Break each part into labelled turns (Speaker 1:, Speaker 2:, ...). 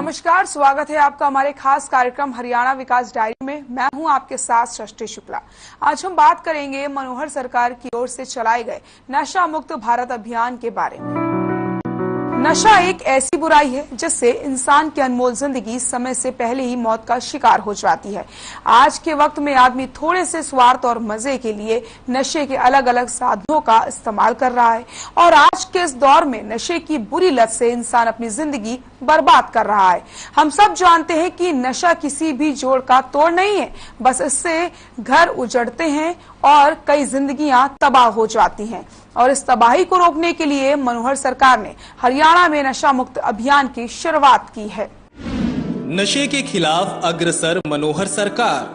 Speaker 1: नमस्कार, स्वागत है आपका हमारे खास कार्यक्रम हरियाणा विकास डायरी में। मैं हूं आपके साथ सृष्टि शुक्ला। आज हम बात करेंगे मनोहर सरकार की ओर से चलाए गए नशा मुक्त भारत अभियान के बारे में। नशा एक ऐसी बुराई है जिससे इंसान की अनमोल जिंदगी समय से पहले ही मौत का शिकार हो जाती है। आज के वक्त में आदमी थोड़े से स्वार्थ और मजे के लिए नशे के अलग अलग साधनों का इस्तेमाल कर रहा है और आज के इस दौर में नशे की बुरी लत से इंसान अपनी जिंदगी बर्बाद कर रहा है। हम सब जानते हैं कि नशा किसी भी जोड़ का तोड़ नहीं है, बस इससे घर उजड़ते हैं और कई जिंदगियां तबाह हो जाती हैं। और इस तबाही को रोकने के लिए मनोहर सरकार ने हरियाणा में नशा मुक्त अभियान की शुरुआत की है।
Speaker 2: नशे के खिलाफ अग्रसर मनोहर सरकार,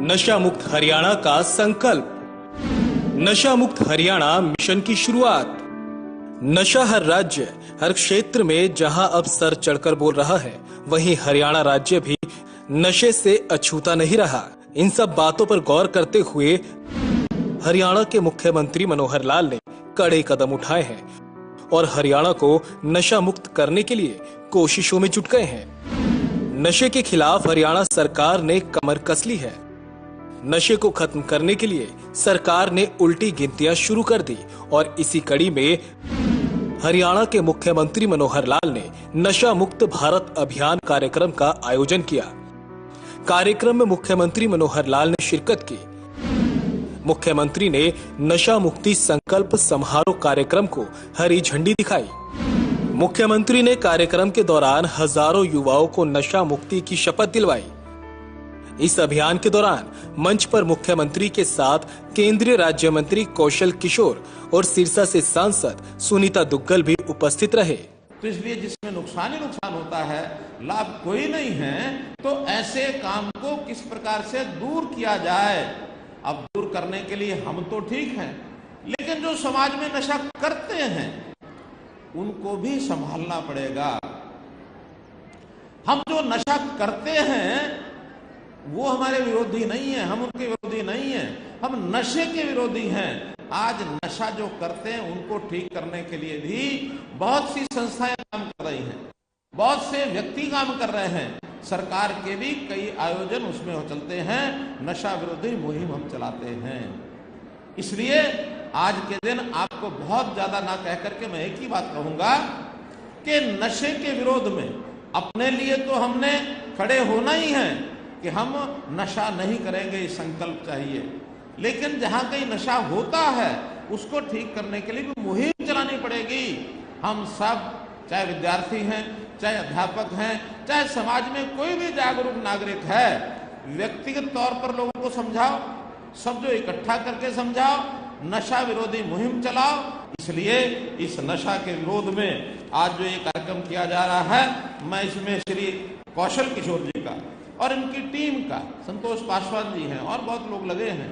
Speaker 2: नशा मुक्त हरियाणा का संकल्प, नशा मुक्त हरियाणा मिशन की शुरुआत। नशा हर राज्य, हर क्षेत्र में जहां अब सर चढ़कर बोल रहा है, वहीं हरियाणा राज्य भी नशे से अछूता नहीं रहा। इन सब बातों पर गौर करते हुए हरियाणा के मुख्यमंत्री मनोहर लाल ने कड़े कदम उठाए हैं और हरियाणा को नशा मुक्त करने के लिए कोशिशों में जुट गए हैं। नशे के खिलाफ हरियाणा सरकार ने कमर कस ली है। नशे को खत्म करने के लिए सरकार ने उल्टी गिनतियां शुरू कर दी और इसी कड़ी में हरियाणा के मुख्यमंत्री मनोहर लाल ने नशा मुक्त भारत अभियान कार्यक्रम का आयोजन किया। कार्यक्रम में मुख्यमंत्री मनोहर लाल ने शिरकत की। मुख्यमंत्री ने नशा मुक्ति संकल्प समारोह कार्यक्रम को हरी झंडी दिखाई। मुख्यमंत्री ने कार्यक्रम के दौरान हजारों युवाओं को नशा मुक्ति की शपथ दिलवाई। इस अभियान के दौरान मंच पर मुख्यमंत्री के साथ केंद्रीय राज्य मंत्री कौशल किशोर और सिरसा से सांसद सुनीता दुग्गल भी उपस्थित रहे।
Speaker 3: तो इसलिए जिसमें नुकसान ही नुकसान होता है, लाभ कोई नहीं है, तो ऐसे काम को किस प्रकार से दूर किया जाए। अब दूर करने के लिए हम तो ठीक हैं, लेकिन जो समाज में नशा करते हैं उनको भी संभालना पड़ेगा। हम जो नशा करते हैं वो हमारे विरोधी नहीं है, हम उनके विरोधी नहीं है, हम नशे के विरोधी हैं। आज नशा जो करते हैं उनको ठीक करने के लिए भी बहुत सी संस्थाएं काम कर रही हैं, बहुत से व्यक्ति काम कर रहे हैं। सरकार के भी कई आयोजन उसमें चलते हैं, नशा विरोधी मुहिम हम चलाते हैं। इसलिए आज के दिन आपको बहुत ज्यादा ना कह करके मैं एक ही बात कहूंगा कि नशे के विरोध में अपने लिए तो हमने खड़े होना ही है कि हम नशा नहीं करेंगे, ये संकल्प चाहिए। लेकिन जहां कहीं नशा होता है उसको ठीक करने के लिए भी मुहिम चलानी पड़ेगी। हम सब, चाहे विद्यार्थी हैं, चाहे अध्यापक हैं, चाहे समाज में कोई भी जागरूक नागरिक है, व्यक्तिगत तौर पर लोगों को समझाओ, सब जो इकट्ठा करके समझाओ, नशा विरोधी मुहिम चलाओ। इसलिए इस नशा के विरोध में आज जो ये कार्यक्रम किया जा रहा है, मैं इसमें श्री कौशल किशोर जी का और इनकी टीम का, संतोष पासवान जी हैं और बहुत लोग लगे हैं,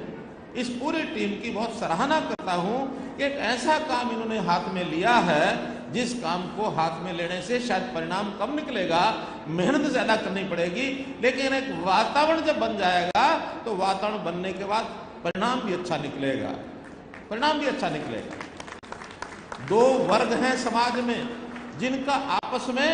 Speaker 3: इस पूरी टीम की बहुत सराहना करता हूं कि एक ऐसा काम इन्होंने हाथ में लिया है जिस काम को हाथ में लेने से शायद परिणाम कम निकलेगा, मेहनत ज्यादा करनी पड़ेगी, लेकिन एक वातावरण जब बन जाएगा तो वातावरण बनने के बाद परिणाम भी अच्छा निकलेगा, परिणाम भी अच्छा निकलेगा। दो वर्ग हैं समाज में जिनका आपस में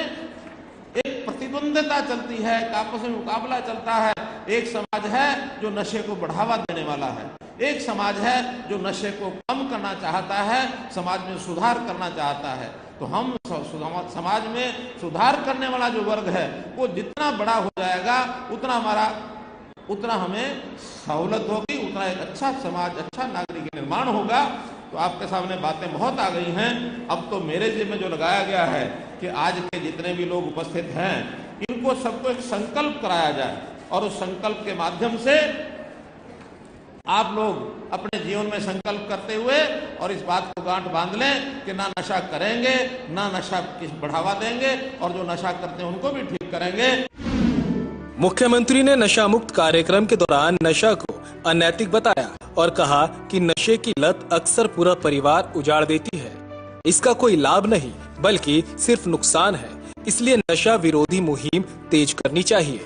Speaker 3: एक प्रतिद्वंद्विता चलती है, एक आपस में मुकाबला चलता है। एक समाज है जो नशे को बढ़ावा देने वाला है, एक समाज है जो नशे को कम करना चाहता है, समाज में सुधार करना चाहता है। तो हम समाज में सुधार करने वाला जो वर्ग है वो जितना बड़ा हो जाएगा उतना हमें सहूलत होगी, उतना एक अच्छा समाज, अच्छा नागरिक निर्माण होगा। तो आपके सामने बातें बहुत आ गई हैं। अब तो मेरे जिम्मे में जो लगाया गया है कि आज के जितने भी लोग उपस्थित हैं इनको सबको एक संकल्प कराया जाए और उस संकल्प के माध्यम से आप लोग अपने जीवन में संकल्प करते हुए और इस बात को गांठ बांध लें कि ना नशा करेंगे, ना नशा किस बढ़ावा देंगे और जो नशा करते हैं उनको भी ठीक करेंगे।
Speaker 2: मुख्यमंत्री ने नशा मुक्त कार्यक्रम के दौरान नशा को अनैतिक बताया और कहा कि नशे की लत अक्सर पूरा परिवार उजाड़ देती है। इसका कोई लाभ नहीं बल्कि सिर्फ नुकसान है, इसलिए नशा विरोधी मुहिम तेज करनी चाहिए।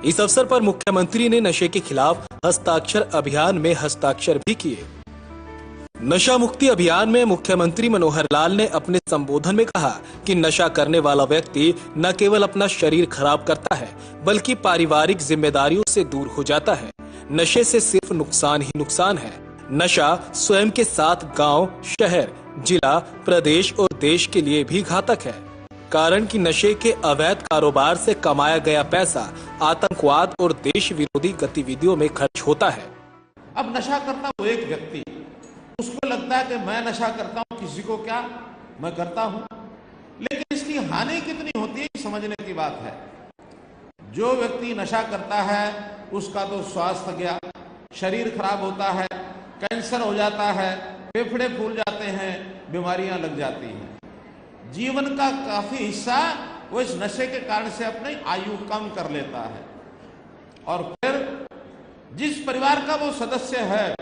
Speaker 2: इस अवसर पर मुख्यमंत्री ने नशे के खिलाफ हस्ताक्षर अभियान में हस्ताक्षर भी किए। नशा मुक्ति अभियान में मुख्यमंत्री मनोहर लाल ने अपने संबोधन में कहा कि नशा करने वाला व्यक्ति न केवल अपना शरीर खराब करता है बल्कि पारिवारिक जिम्मेदारियों से दूर हो जाता है। नशे से सिर्फ नुकसान ही नुकसान है। नशा स्वयं के साथ गांव, शहर, जिला, प्रदेश और देश के लिए भी घातक है, कारण कि नशे के अवैध कारोबार से कमाया गया पैसा आतंकवाद और देश विरोधी गतिविधियों में खर्च होता है।
Speaker 3: अब नशा करता वो एक व्यक्ति, उसको लगता है कि मैं नशा करता हूं, किसी को क्या, मैं करता हूं, लेकिन इसकी हानि कितनी होती है समझने की बात है। जो व्यक्ति नशा करता है उसका तो स्वास्थ्य गया, शरीर खराब होता है, कैंसर हो जाता है, फेफड़े फूल जाते हैं, बीमारियां लग जाती हैं। जीवन का काफी हिस्सा वो इस नशे के कारण से अपनी आयु कम कर लेता है। और फिर जिस परिवार का वो सदस्य है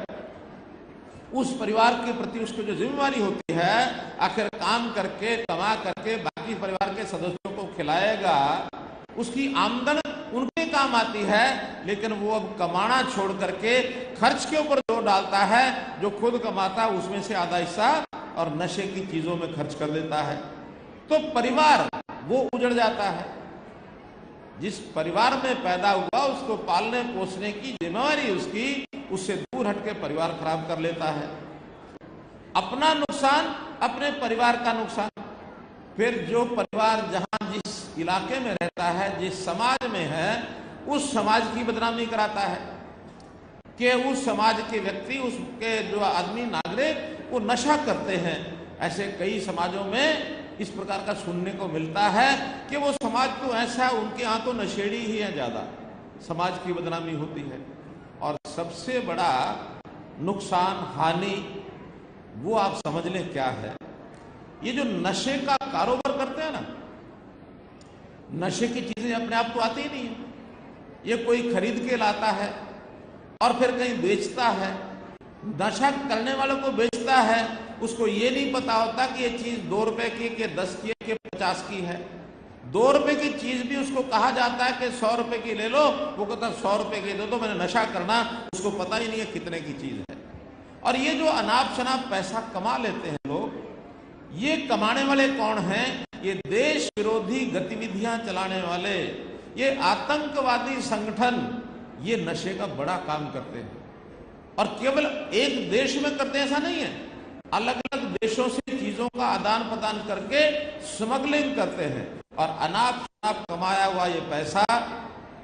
Speaker 3: उस परिवार के प्रति उसकी जो जिम्मेवारी होती है, आखिर काम करके कमा करके बाकी परिवार के सदस्यों को खिलाएगा, उसकी आमदन उनके काम आती है, लेकिन वो अब कमाना छोड़ करके खर्च के ऊपर जोर डालता है। जो खुद कमाता है उसमें से आधा हिस्सा और नशे की चीजों में खर्च कर देता है, तो परिवार वो उजड़ जाता है। जिस परिवार में पैदा हुआ उसको पालने पोसने की जिम्मेवारी उसकी, उससे दूर हटके परिवार खराब कर लेता है। अपना नुकसान, अपने परिवार का नुकसान। फिर जो परिवार जहां जिस इलाके में रहता है, जिस समाज में है, उस समाज की बदनामी कराता है कि उस समाज के व्यक्ति, उसके जो आदमी नागरिक वो नशा करते हैं। ऐसे कई समाजों में इस प्रकार का सुनने को मिलता है कि वो समाज तो ऐसा है, उनके यहाँ तो नशेड़ी ही है, ज्यादा समाज की बदनामी होती है। और सबसे बड़ा नुकसान, हानि वो आप समझ लें क्या है। ये जो नशे का कारोबार करते हैं ना, नशे की चीजें अपने आप तो आती ही नहीं है, ये कोई खरीद के लाता है और फिर कहीं बेचता है। नशा करने वालों को बेचता है, उसको ये नहीं पता होता कि ये चीज 2 रुपए की, कि 10 की, कि 50 की है। 2 रुपए की चीज भी उसको कहा जाता है कि 100 रुपए की ले लो, वो कहता है 100 रुपए की दे दो, मैंने नशा करना, उसको पता ही नहीं है कितने की चीज है। और ये जो अनाप शनाप पैसा कमा लेते हैं लोग, ये कमाने वाले कौन हैं? ये देश विरोधी गतिविधियां चलाने वाले, ये आतंकवादी संगठन, ये नशे का बड़ा काम करते हैं। और केवल एक देश में करते हैं ऐसा नहीं है, अलग अलग देशों से चीजों का आदान प्रदान करके स्मगलिंग करते हैं। और अनाप शनाप कमाया हुआ ये पैसा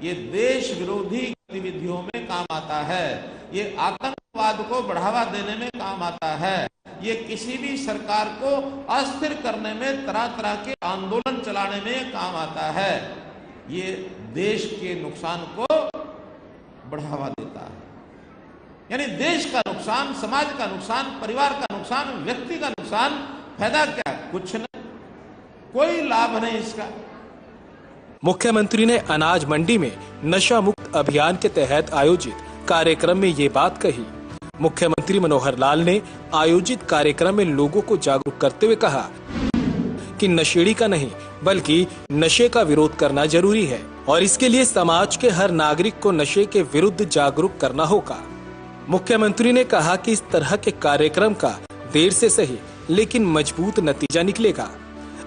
Speaker 3: ये देश विरोधी गतिविधियों में काम आता है, ये आतंकवाद को बढ़ावा देने में काम आता है, ये किसी भी सरकार को अस्थिर करने में, तरह तरह के आंदोलन चलाने में काम आता है। ये देश के नुकसान को बढ़ावा देता है। यानी देश का नुकसान, समाज का नुकसान, परिवार का नुकसान, व्यक्ति का नुकसान। फायदा क्या? कुछ नहीं, कोई लाभ नहीं इसका।
Speaker 2: मुख्यमंत्री ने अनाज मंडी में नशा मुक्त अभियान के तहत आयोजित कार्यक्रम में ये बात कही। मुख्यमंत्री मनोहर लाल ने आयोजित कार्यक्रम में लोगों को जागरूक करते हुए कहा कि नशेड़ी का नहीं बल्कि नशे का विरोध करना जरूरी है और इसके लिए समाज के हर नागरिक को नशे के विरुद्ध जागरूक करना होगा। मुख्यमंत्री ने कहा कि इस तरह के कार्यक्रम का देर से सही लेकिन मजबूत नतीजा निकलेगा।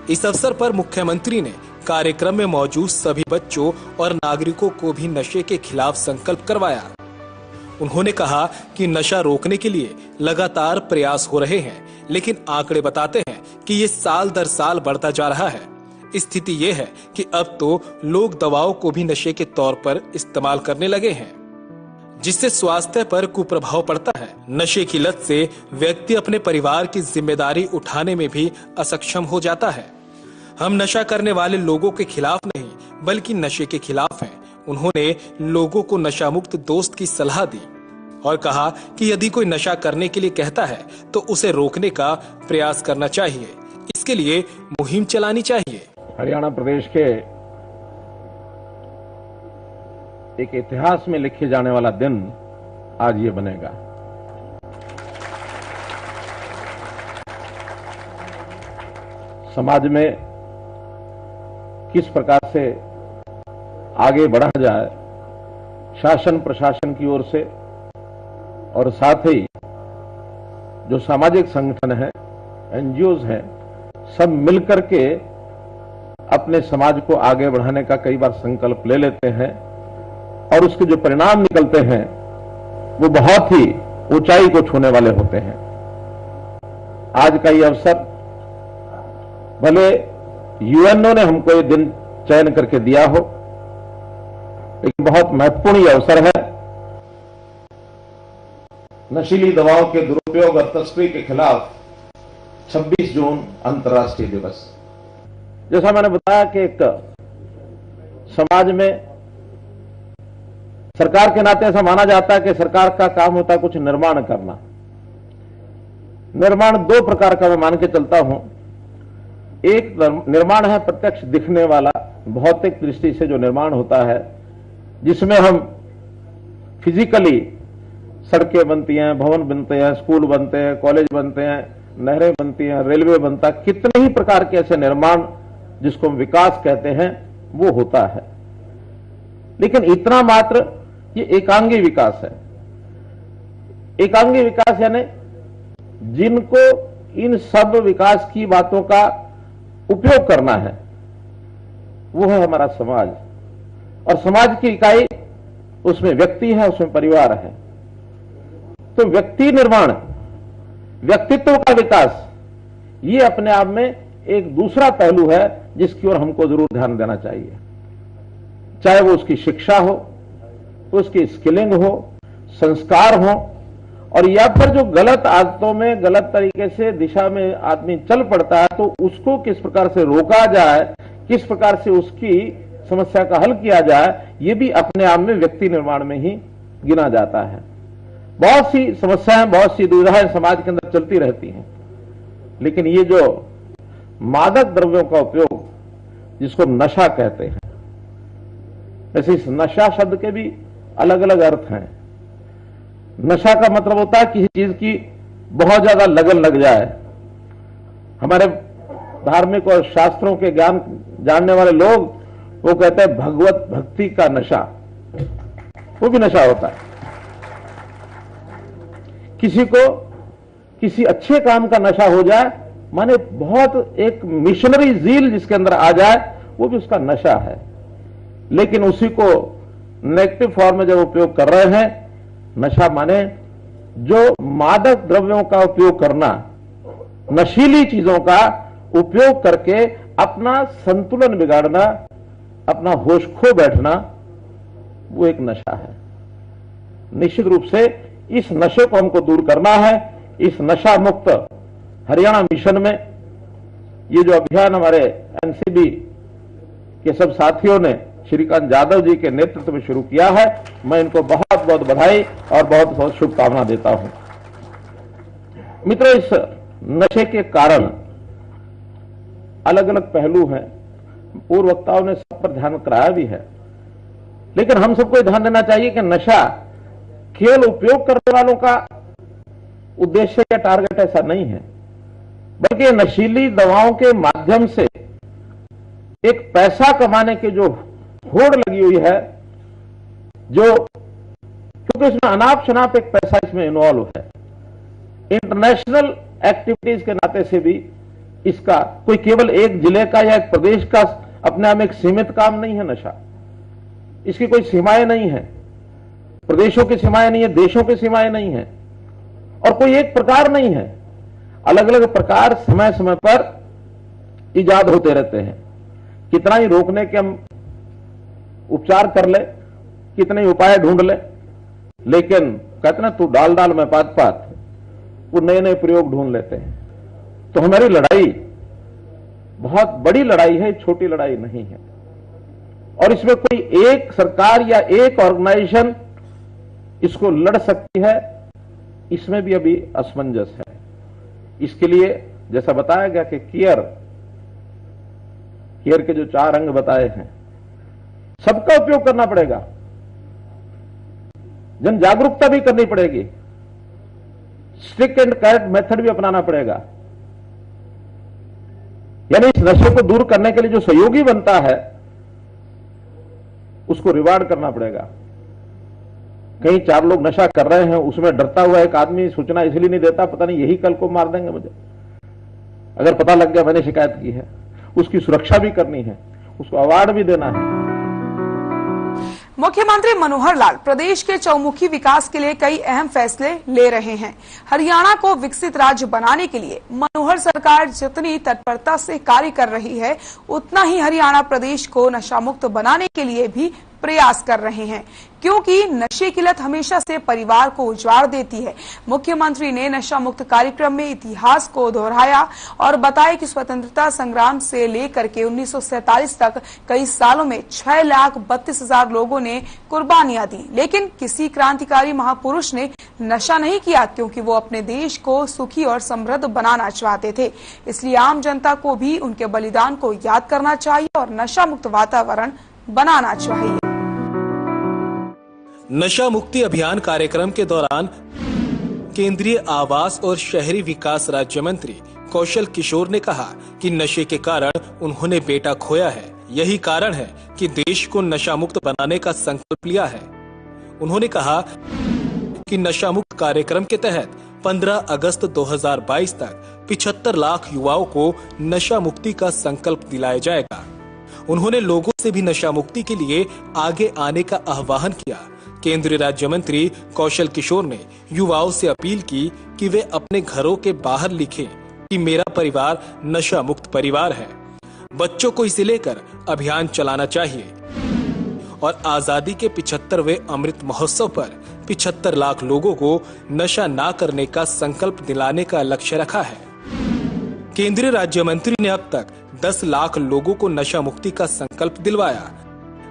Speaker 2: इस अवसर पर मुख्यमंत्री ने कार्यक्रम में मौजूद सभी बच्चों और नागरिकों को भी नशे के खिलाफ संकल्प करवाया। उन्होंने कहा कि नशा रोकने के लिए लगातार प्रयास हो रहे हैं, लेकिन आंकड़े बताते हैं कि ये साल दर साल बढ़ता जा रहा है। स्थिति ये है कि अब तो लोग दवाओं को भी नशे के तौर पर इस्तेमाल करने लगे हैं, जिससे स्वास्थ्य पर कुप्रभाव पड़ता है। नशे की लत से व्यक्ति अपने परिवार की जिम्मेदारी उठाने में भी असक्षम हो जाता है। हम नशा करने वाले लोगों के खिलाफ नहीं बल्कि नशे के खिलाफ हैं। उन्होंने लोगों को नशा मुक्त दोस्त की सलाह दी और कहा कि यदि कोई नशा करने के लिए कहता है तो उसे रोकने का प्रयास करना चाहिए। इसके लिए मुहिम चलानी चाहिए।
Speaker 4: हरियाणा प्रदेश के एक इतिहास में लिखे जाने वाला दिन आज ये बनेगा। समाज में किस प्रकार से आगे बढ़ा जाए शासन प्रशासन की ओर से, और साथ ही जो सामाजिक संगठन है, एनजीओज हैं, सब मिलकर के अपने समाज को आगे बढ़ाने का कई बार संकल्प ले लेते हैं और उसके जो परिणाम निकलते हैं वो बहुत ही ऊंचाई को छूने वाले होते हैं। आज का ये अवसर भले यूएनओ ने हमको ये दिन चयन करके दिया हो, लेकिन बहुत महत्वपूर्ण ये अवसर है। नशीली दवाओं के दुरुपयोग और तस्करी के खिलाफ 26 जून अंतर्राष्ट्रीय दिवस। जैसा मैंने बताया कि एक समाज में सरकार के नाते ऐसा माना जाता है कि सरकार का काम होता है कुछ निर्माण करना। निर्माण दो प्रकार का मैं मान के चलता हूं। एक निर्माण है प्रत्यक्ष दिखने वाला, भौतिक दृष्टि से जो निर्माण होता है, जिसमें हम फिजिकली सड़कें बनती हैं, भवन बनते हैं, स्कूल बनते हैं, कॉलेज बनते हैं, नहरें बनती हैं, रेलवे बनता है, कितने ही प्रकार के ऐसे निर्माण जिसको हम विकास कहते हैं वो होता है। लेकिन इतना मात्र ये एकांगी विकास है। एकांगी विकास यानी जिनको इन सब विकास की बातों का उपयोग करना है वो है हमारा समाज, और समाज की इकाई उसमें व्यक्ति है, उसमें परिवार है। तो व्यक्ति निर्माण, व्यक्तित्व का विकास, ये अपने आप में एक दूसरा पहलू है जिसकी ओर हमको जरूर ध्यान देना चाहिए। चाहे वो उसकी शिक्षा हो, उसकी स्किलिंग हो, संस्कार हो, और या फिर जो गलत आदतों में गलत तरीके से दिशा में आदमी चल पड़ता है तो उसको किस प्रकार से रोका जाए, किस प्रकार से उसकी समस्या का हल किया जाए, ये भी अपने आप में व्यक्ति निर्माण में ही गिना जाता है। बहुत सी समस्याएं, बहुत सी दुविधाएं समाज के अंदर चलती रहती हैं, लेकिन ये जो मादक द्रव्यों का उपयोग जिसको नशा कहते हैं, वैसे इस नशा शब्द के भी अलग अलग अर्थ हैं। नशा का मतलब होता है किसी चीज की बहुत ज्यादा लगन लग जाए। हमारे धार्मिक और शास्त्रों के ज्ञान जानने वाले लोग वो कहते हैं भगवत भक्ति का नशा, वो भी नशा होता है। किसी को किसी अच्छे काम का नशा हो जाए, माने बहुत एक मिशनरी जील जिसके अंदर आ जाए, वो भी उसका नशा है। लेकिन उसी को नेगेटिव फॉर्म में जब उपयोग कर रहे हैं, नशा माने जो मादक द्रव्यों का उपयोग करना, नशीली चीजों का उपयोग करके अपना संतुलन बिगाड़ना, अपना होश खो बैठना, वो एक नशा है। निश्चित रूप से इस नशे को हमको दूर करना है। इस नशा मुक्त हरियाणा मिशन में ये जो अभियान हमारे एनसीबी के सब साथियों ने श्रीकांत यादव जी के नेतृत्व में शुरू किया है, मैं इनको बहुत बहुत बधाई और बहुत बहुत शुभकामना देता हूं। मित्रों, इस नशे के कारण अलग अलग पहलू हैं। पूर्व वक्ताओं ने सब पर ध्यान कराया भी है, लेकिन हम सबको ध्यान देना चाहिए कि नशा केवल उपयोग करने वालों का उद्देश्य या टारगेट ऐसा नहीं है, बल्कि नशीली दवाओं के माध्यम से एक पैसा कमाने की जो होड़ लगी हुई है, जो क्योंकि इसमें अनाप शनाप एक पैसा इसमें इन्वॉल्व है। इंटरनेशनल एक्टिविटीज के नाते से भी इसका कोई केवल एक जिले का या एक प्रदेश का अपने आप में एक सीमित काम नहीं है। नशा, इसकी कोई सीमाएं नहीं है, प्रदेशों की सीमाएं नहीं है, देशों की सीमाएं नहीं है, और कोई एक प्रकार नहीं है। अलग अलग प्रकार समय समय पर इजाद होते रहते हैं। कितना ही रोकने के हम उपचार कर ले, कितने ही उपाय ढूंढ ले, लेकिन कहते ना तू डाल डाल में पात पात, वो नए नए प्रयोग ढूंढ लेते हैं। तो हमारी लड़ाई बहुत बड़ी लड़ाई है, छोटी लड़ाई नहीं है। और इसमें कोई एक सरकार या एक ऑर्गेनाइजेशन इसको लड़ सकती है, इसमें भी अभी असमंजस है। इसके लिए जैसा बताया गया कि केयर के जो 4 अंग बताए हैं, सबका उपयोग करना पड़ेगा, जन जागरूकता भी करनी पड़ेगी, स्ट्रिक्ट एंड करेक्ट मेथड भी अपनाना पड़ेगा। यानी इस नशे को दूर करने के लिए जो सहयोगी बनता है उसको रिवार्ड करना पड़ेगा। कहीं 4 लोग नशा कर रहे हैं, उसमें डरता हुआ एक आदमी सूचना इसलिए नहीं देता, पता नहीं यही कल को मार देंगे मुझे, अगर पता लग गया मैंने शिकायत की है। उसकी सुरक्षा भी करनी है, उसको अवार्ड भी देना है।
Speaker 1: मुख्यमंत्री मनोहर लाल प्रदेश के चौमुखी विकास के लिए कई अहम फैसले ले रहे हैं। हरियाणा को विकसित राज्य बनाने के लिए मनोहर सरकार जितनी तत्परता से कार्य कर रही है, उतना ही हरियाणा प्रदेश को नशा मुक्त बनाने के लिए भी प्रयास कर रहे हैं, क्योंकि नशे की लत हमेशा से परिवार को उजाड़ देती है। मुख्यमंत्री ने नशा मुक्त कार्यक्रम में इतिहास को दोहराया और बताया कि स्वतंत्रता संग्राम से लेकर के 1947 तक कई सालों में 6,32,000 लोगों ने कुर्बानियां दी, लेकिन किसी क्रांतिकारी महापुरुष ने नशा नहीं किया, क्योंकि वो अपने देश को सुखी और समृद्ध बनाना चाहते थे। इसलिए आम जनता को भी उनके बलिदान को याद करना चाहिए और नशा मुक्त वातावरण बनाना चाहिए।
Speaker 2: नशा मुक्ति अभियान कार्यक्रम के दौरान केंद्रीय आवास और शहरी विकास राज्य मंत्री कौशल किशोर ने कहा कि नशे के कारण उन्होंने बेटा खोया है। यही कारण है कि देश को नशा मुक्त बनाने का संकल्प लिया है। उन्होंने कहा कि नशा मुक्त कार्यक्रम के तहत 15 अगस्त 2022 तक 75 लाख युवाओं को नशा मुक्ति का संकल्प दिलाया जाएगा। उन्होंने लोगों से भी नशा मुक्ति के लिए आगे आने का आह्वान किया। केंद्रीय राज्य मंत्री कौशल किशोर ने युवाओं से अपील की कि वे अपने घरों के बाहर लिखें कि मेरा परिवार नशा मुक्त परिवार है। बच्चों को इसे लेकर अभियान चलाना चाहिए और आजादी के 75वें अमृत महोत्सव पर 75 लाख लोगों को नशा ना करने का संकल्प दिलाने का लक्ष्य रखा है। केंद्रीय राज्य मंत्री ने अब तक 10 लाख लोगों को नशा मुक्ति का संकल्प दिलवाया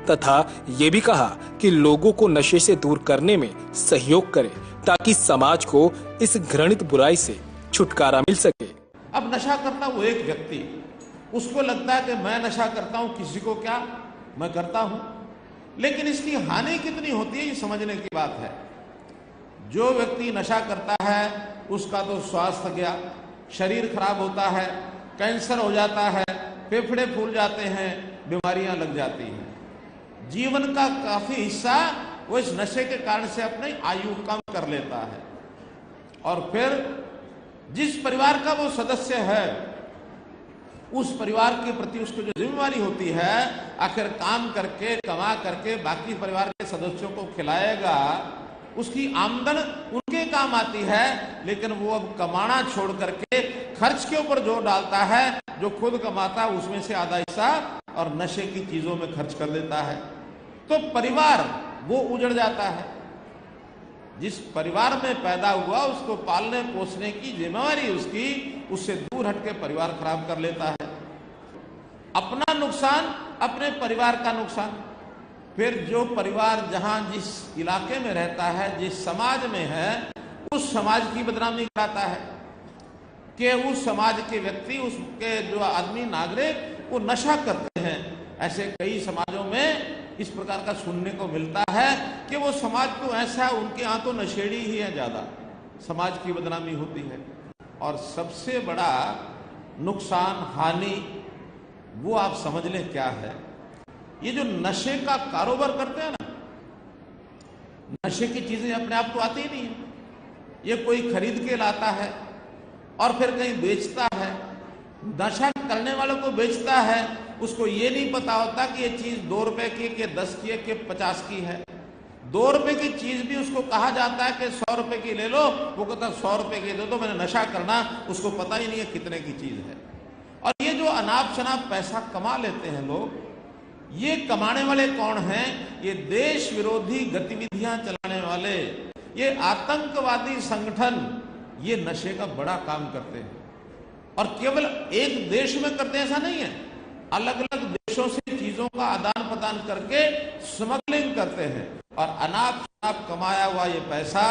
Speaker 2: तथा ये भी कहा कि लोगों को नशे से दूर करने में सहयोग करें, ताकि समाज को इस घृणित बुराई से छुटकारा मिल सके।
Speaker 3: अब नशा करता वो एक व्यक्ति, उसको लगता है कि मैं नशा करता हूं, किसी को क्या, मैं करता हूं, लेकिन इसकी हानि कितनी होती है ये समझने की बात है। जो व्यक्ति नशा करता है उसका तो स्वास्थ्य गया, शरीर खराब होता है, कैंसर हो जाता है, फेफड़े फूल जाते हैं, बीमारियां लग जाती हैं। जीवन का काफी हिस्सा वो इस नशे के कारण से अपनी आयु कम कर लेता है। और फिर जिस परिवार का वो सदस्य है, उस परिवार के प्रति उसको जो जिम्मेवारी होती है, आखिर काम करके कमा करके बाकी परिवार के सदस्यों को खिलाएगा, उसकी आमदन उनके काम आती है, लेकिन वो अब कमाना छोड़ करके खर्च के ऊपर जोर डालता है। जो खुद कमाता है उसमें से आधा हिस्सा और नशे की चीजों में खर्च कर देता है, तो परिवार वो उजड़ जाता है। जिस परिवार में पैदा हुआ उसको पालने पोसने की जिम्मेवारी उसकी, उससे दूर हटके परिवार खराब कर लेता है। अपना नुकसान, अपने परिवार का नुकसान। फिर जो परिवार जहां जिस इलाके में रहता है, जिस समाज में है, उस समाज की बदनामी कराता है कि उस समाज के व्यक्ति, उसके जो आदमी नागरिक वो नशा करते हैं। ऐसे कई समाजों में इस प्रकार का सुनने को मिलता है कि वो समाज तो ऐसा, उनके यहाँ तो नशेड़ी ही है, ज्यादा समाज की बदनामी होती है। और सबसे बड़ा नुकसान, हानि, वो आप समझ लें क्या है। ये जो नशे का कारोबार करते हैं ना, नशे की चीजें अपने आप तो आती ही नहीं है, ये कोई खरीद के लाता है और फिर कहीं बेचता है। नशा करने वालों को बेचता है, उसको ये नहीं पता होता कि ये चीज 2 रुपए की, कि 10 की है, कि 50 की है। 2 रुपए की चीज भी उसको कहा जाता है कि 100 रुपए की ले लो, वो कहता है 100 रुपए की दे दो, मैंने नशा करना, उसको पता ही नहीं है कितने की चीज है। और ये जो अनाप शनाप पैसा कमा लेते हैं लोग, ये कमाने वाले कौन हैं? ये देश विरोधी गतिविधियां चलाने वाले, ये आतंकवादी संगठन, ये नशे का बड़ा काम करते हैं। और केवल एक देश में करते हैं ऐसा नहीं है, अलग अलग देशों से चीजों का आदान प्रदान करके स्मगलिंग करते हैं। और अनाप शनाप कमाया हुआ ये पैसा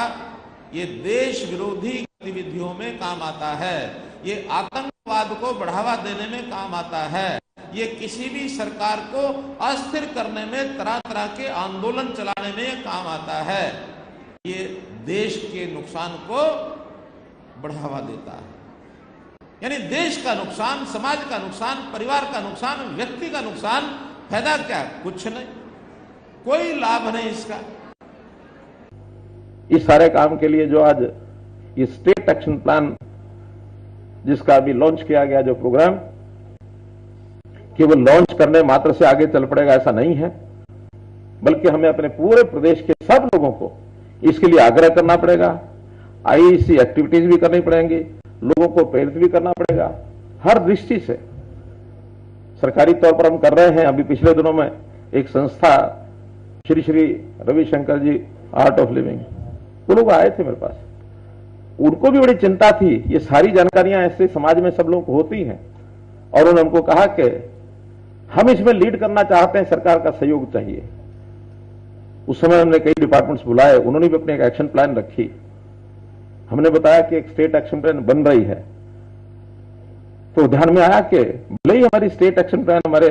Speaker 3: ये देश विरोधी गतिविधियों में काम आता है, ये आतंकवाद को बढ़ावा देने में काम आता है, ये किसी भी सरकार को अस्थिर करने में, तरह तरह के आंदोलन चलाने में काम आता है। ये देश के नुकसान को बढ़ावा देता है। यानी देश का नुकसान, समाज का नुकसान, परिवार का नुकसान, व्यक्ति का नुकसान, फायदा क्या? कुछ नहीं, कोई लाभ नहीं इसका।
Speaker 4: इस सारे काम के लिए जो आज ये स्टेट एक्शन प्लान जिसका अभी लॉन्च किया गया जो प्रोग्राम, केवल लॉन्च करने मात्र से आगे चल पड़ेगा ऐसा नहीं है, बल्कि हमें अपने पूरे प्रदेश के सब लोगों को इसके लिए आग्रह करना पड़ेगा। आईईसी एक्टिविटीज भी करनी पड़ेंगी, लोगों को प्रेरित भी करना पड़ेगा हर दृष्टि से। सरकारी तौर पर हम कर रहे हैं। अभी पिछले दिनों में एक संस्था श्री श्री रविशंकर जी आर्ट ऑफ लिविंग, वो लोग आए थे मेरे पास, उनको भी बड़ी चिंता थी। ये सारी जानकारियां ऐसे समाज में सब लोगों को होती हैं और उन्होंने हमको कहा कि हम इसमें लीड करना चाहते हैं, सरकार का सहयोग चाहिए। उस समय हमने कई डिपार्टमेंट्स बुलाए, उन्होंने भी अपनी एक एक्शन प्लान रखी। हमने बताया कि एक स्टेट एक्शन प्लान बन रही है, तो ध्यान में आया कि भले ही हमारी स्टेट एक्शन प्लान हमारे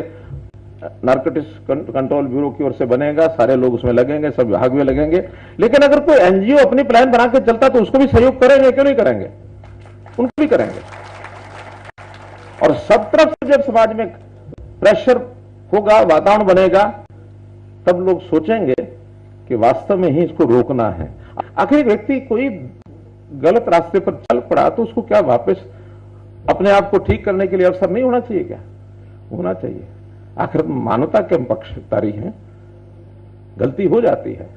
Speaker 4: नारकोटिक्स कंट्रोल ब्यूरो की ओर से बनेगा, सारे लोग उसमें लगेंगे, सब विभाग में लगेंगे, लेकिन अगर कोई एनजीओ अपनी प्लान बना के चलता तो उसको भी सहयोग करेंगे, क्यों नहीं करेंगे? उनको भी करेंगे। और सब तरफ से जब समाज में प्रेशर होगा, वातावरण बनेगा, तब लोग सोचेंगे कि वास्तव में ही इसको रोकना है। आखिर व्यक्ति कोई गलत रास्ते पर चल पड़ा तो उसको क्या वापस अपने आप को ठीक करने के लिए अवसर नहीं होना चाहिए? क्या होना चाहिए? आखिर मानवता के हम पक्षधारी हैं, गलती हो जाती है।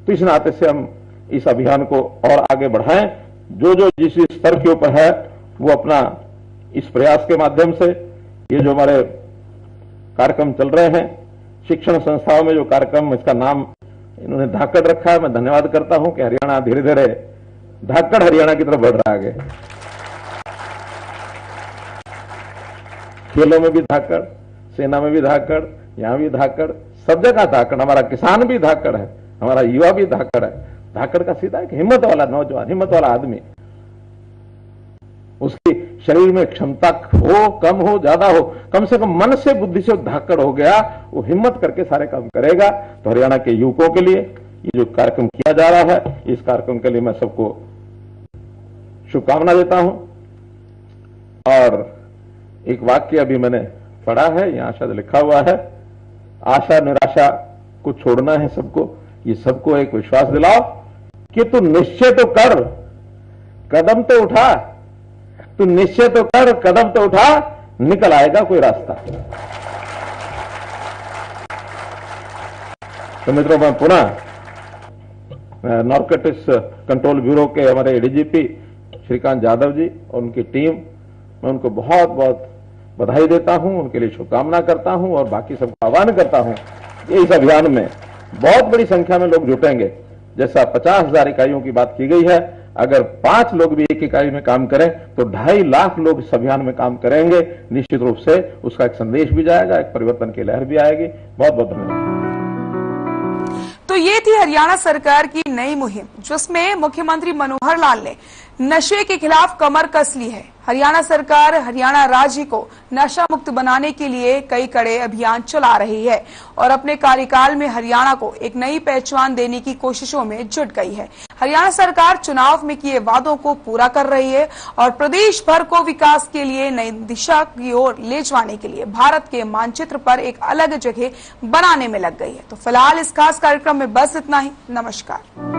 Speaker 4: तो इस नाते से हम इस अभियान को और आगे बढ़ाएं। जो जो जिस स्तर के ऊपर है वो अपना इस प्रयास के माध्यम से, ये जो हमारे कार्यक्रम चल रहे हैं शिक्षण संस्थाओं में, जो कार्यक्रम, इसका नाम इन्होंने धाकड़ रखा है। मैं धन्यवाद करता हूं कि हरियाणा धीरे धीरे धाकड़ हरियाणा की तरफ बढ़ रहा है। खेलों में भी धाकड़, सेना में भी धाकड़, यहां भी धाकड़, सब जगह धाकड़। हमारा किसान भी धाकड़ है, हमारा युवा भी धाकड़ है। धाकड़ का सीधा एक हिम्मत वाला नौजवान, हिम्मत वाला आदमी, उसकी शरीर में क्षमता हो, कम हो, ज्यादा हो, कम से कम मन से, बुद्धि से धाकड़ हो गया, वो हिम्मत करके सारे काम करेगा। तो हरियाणा के युवकों के लिए ये जो कार्यक्रम किया जा रहा है, इस कार्यक्रम के लिए मैं सबको शुभकामना देता हूं। और एक वाक्य अभी मैंने पढ़ा है, यहां शायद लिखा हुआ है, आशा निराशा को छोड़ना है सबको। ये सबको एक विश्वास दिलाओ कि तू निश्चय तो कर, कदम तो उठा, तू निश्चय तो कर, कदम तो उठा, निकल आएगा कोई रास्ता। तो मित्रों, मैं पुनः नारकोटिक्स कंट्रोल ब्यूरो के हमारे एडीजीपी श्रीकांत यादव जी और उनकी टीम, मैं उनको बहुत बहुत बधाई देता हूं, उनके लिए शुभकामना करता हूं और बाकी सबको आह्वान करता हूं कि इस अभियान में बहुत बड़ी संख्या में लोग जुटेंगे। जैसा 50,000 इकाइयों की बात की गई है, अगर 5 लोग भी एक इकाई में काम करें तो 2.5 लाख लोग इस अभियान में काम करेंगे। निश्चित रूप से उसका एक संदेश भी जाएगा, एक परिवर्तन की लहर भी आएगी। बहुत बहुत धन्यवाद।
Speaker 1: तो ये थी हरियाणा सरकार की नई मुहिम, जिसमें मुख्यमंत्री मनोहर लाल ने नशे के खिलाफ कमर कस ली है। हरियाणा सरकार हरियाणा राज्य को नशा मुक्त बनाने के लिए कई कड़े अभियान चला रही है और अपने कार्यकाल में हरियाणा को एक नई पहचान देने की कोशिशों में जुट गई है। हरियाणा सरकार चुनाव में किए वादों को पूरा कर रही है और प्रदेश भर को विकास के लिए नई दिशा की ओर ले जाने के लिए भारत के मानचित्र पर एक अलग जगह बनाने में लग गई है। तो फिलहाल इस खास कार्यक्रम में बस इतना ही। नमस्कार।